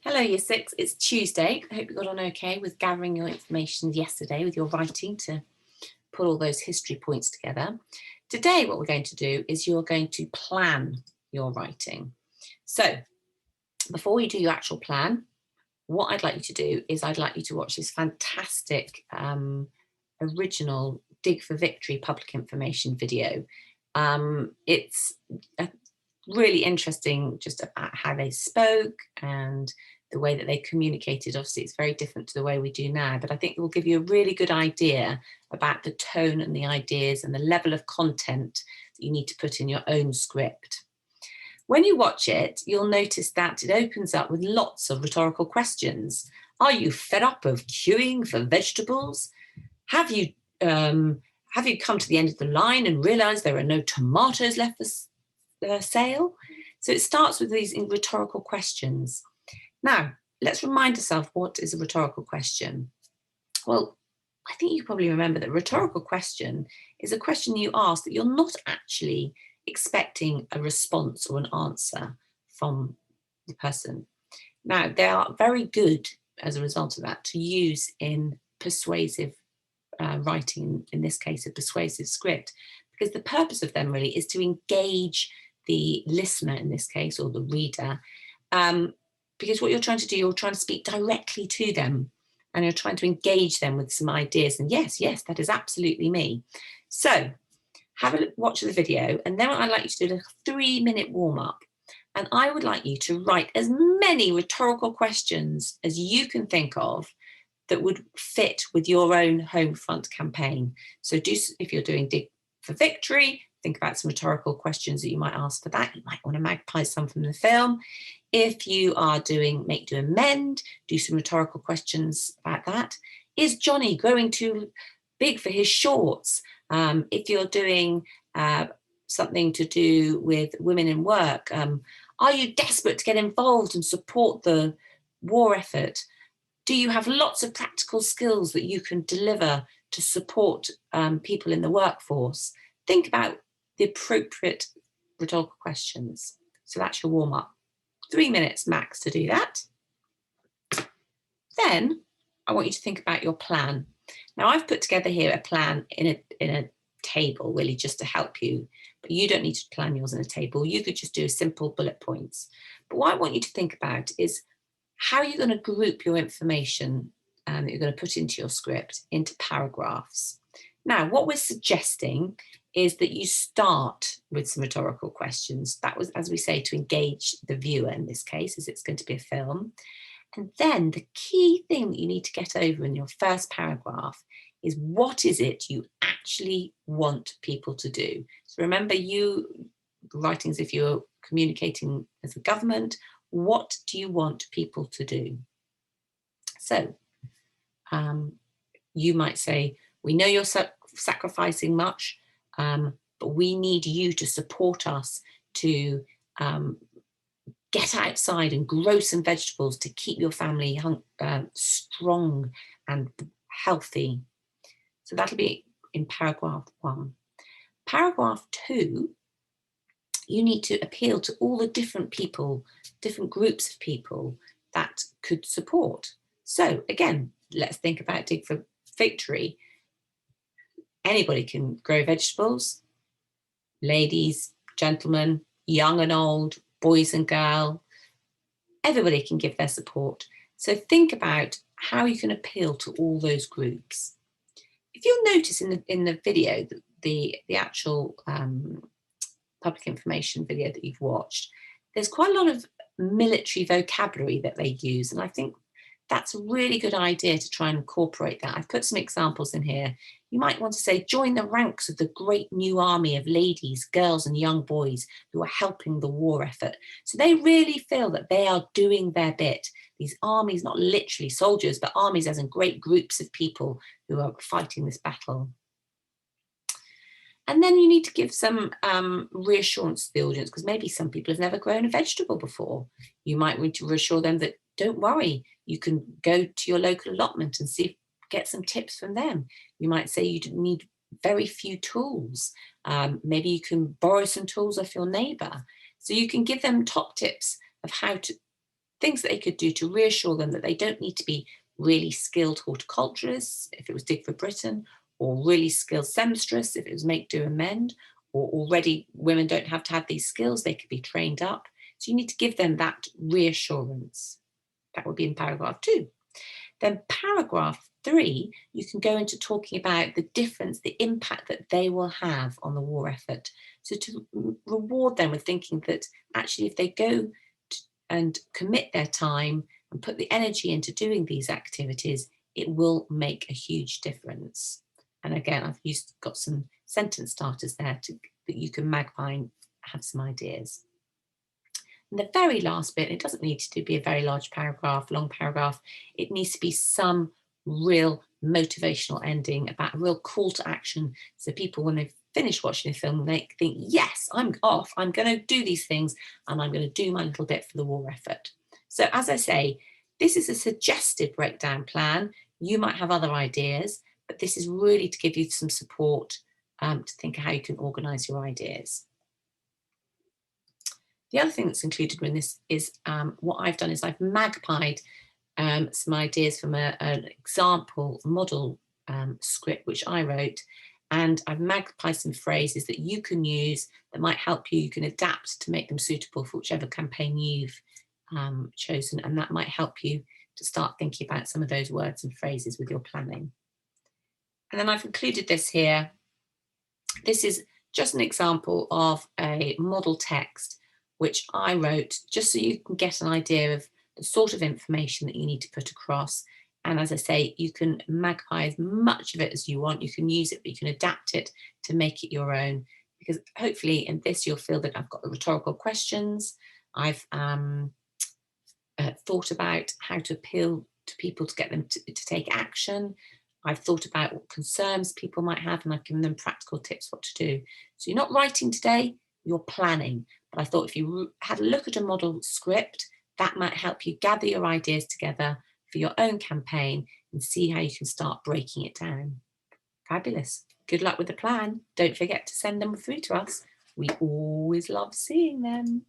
Hello, Year 6. It's Tuesday. I hope you got on okay with gathering your information yesterday with your writing to put all those history points together. Today, what we're going to do is you're going to plan your writing. So before you do your actual plan, what I'd like you to do is I'd like you to watch this fantastic original Dig for Victory public information video. It's really interesting just about how they spoke and the way that they communicated. Obviously, it's very different to the way we do now, but I think it will give you a really good idea about the tone and the ideas and the level of content that you need to put in your own script. When you watch it, you'll notice that it opens up with lots of rhetorical questions. Are you fed up of queuing for vegetables? Have you come to the end of the line and realized there are no tomatoes left for sale? So it starts with these rhetorical questions. Now, let's remind ourselves, what is a rhetorical question? Well, I think you probably remember that a rhetorical question is a question you ask that you're not actually expecting a response or an answer from the person. Now, they are very good as a result of that to use in persuasive writing, in this case, a persuasive script, because the purpose of them really is to engage the listener in this case, or the reader, because what you're trying to do, you're trying to speak directly to them and you're trying to engage them with some ideas. And yes, that is absolutely me. So have a watch the video, and then I'd like you to do a 3-minute warm-up. And I would like you to write as many rhetorical questions as you can think of that would fit with your own home front campaign. So if you're doing Dig for Victory, think about some rhetorical questions that you might ask for that. You might want to magpie some from the film. If you are doing Make, Do, Amend, do some rhetorical questions about that. Is Johnny growing too big for his shorts? If you're doing something to do with women in work, are you desperate to get involved and support the war effort? Do you have lots of practical skills that you can deliver to support people in the workforce? Think about the appropriate rhetorical questions. So that's your warm-up. 3 minutes max to do that. Then I want you to think about your plan. Now, I've put together here a plan in a table, really, just to help you, but you don't need to plan yours in a table. You could just do simple bullet points. But what I want you to think about is how you're going to group your information that you're going to put into your script into paragraphs. Now, what we're suggesting is that you start with some rhetorical questions. That was, as we say, to engage the viewer in this case, as it's going to be a film. And then the key thing that you need to get over in your first paragraph is, what is it you actually want people to do? So remember, you writing as if you're communicating as a government. What do you want people to do? So you might say, we know you're sacrificing much, but we need you to support us to get outside and grow some vegetables to keep your family strong and healthy. So that'll be in paragraph 1. Paragraph 2, you need to appeal to all the different people, different groups of people that could support. So again, let's think about Dig for Victory. Anybody can grow vegetables. Ladies, gentlemen, young and old, boys and girls, everybody can give their support. So think about how you can appeal to all those groups. If you'll notice in the video, the actual public information video that you've watched, there's quite a lot of military vocabulary that they use, and I think that's a really good idea to try and incorporate that. I've put some examples in here. You might want to say, join the ranks of the great new army of ladies, girls and young boys who are helping the war effort. So they really feel that they are doing their bit. These armies, not literally soldiers, but armies as in great groups of people who are fighting this battle. And then you need to give some reassurance to the audience, because maybe some people have never grown a vegetable before. You might want to reassure them that, don't worry, you can go to your local allotment and get some tips from them. You might say you need very few tools. Maybe you can borrow some tools off your neighbour. So you can give them top tips of how things that they could do to reassure them that they don't need to be really skilled horticulturists, if it was Dig for Britain, or really skilled seamstress, if it was Make, Do and Mend, or already women don't have to have these skills, they could be trained up. So you need to give them that reassurance. That would be in paragraph 2. Then paragraph 3, you can go into talking about the difference, the impact that they will have on the war effort. So to reward them with thinking that actually if they go and commit their time and put the energy into doing these activities, it will make a huge difference. And again, I've got some sentence starters there that you can magpie and have some ideas. And the very last bit, it doesn't need to be a very large paragraph, long paragraph. It needs to be some real motivational ending, about a real call to action. So people, when they've finished watching the film, they think, yes, I'm off. I'm going to do these things and I'm going to do my little bit for the war effort. So as I say, this is a suggested breakdown plan. You might have other ideas, but this is really to give you some support to think how you can organise your ideas. The other thing that's included in this is what I've done is I've magpied some ideas from an example model script which I wrote, and I've magpied some phrases that you can use that might help you. You can adapt to make them suitable for whichever campaign you've chosen, and that might help you to start thinking about some of those words and phrases with your planning. And then I've included this here. This is just an example of a model text which I wrote just so you can get an idea of the sort of information that you need to put across. And as I say, you can magpie as much of it as you want. You can use it, but you can adapt it to make it your own. Because hopefully in this, you'll feel that I've got the rhetorical questions. I've thought about how to appeal to people to get them to take action. I've thought about what concerns people might have, and I've given them practical tips what to do. So you're not writing today, you're planning. But I thought if you had a look at a model script, that might help you gather your ideas together for your own campaign and see how you can start breaking it down. Fabulous. Good luck with the plan. Don't forget to send them through to us. We always love seeing them.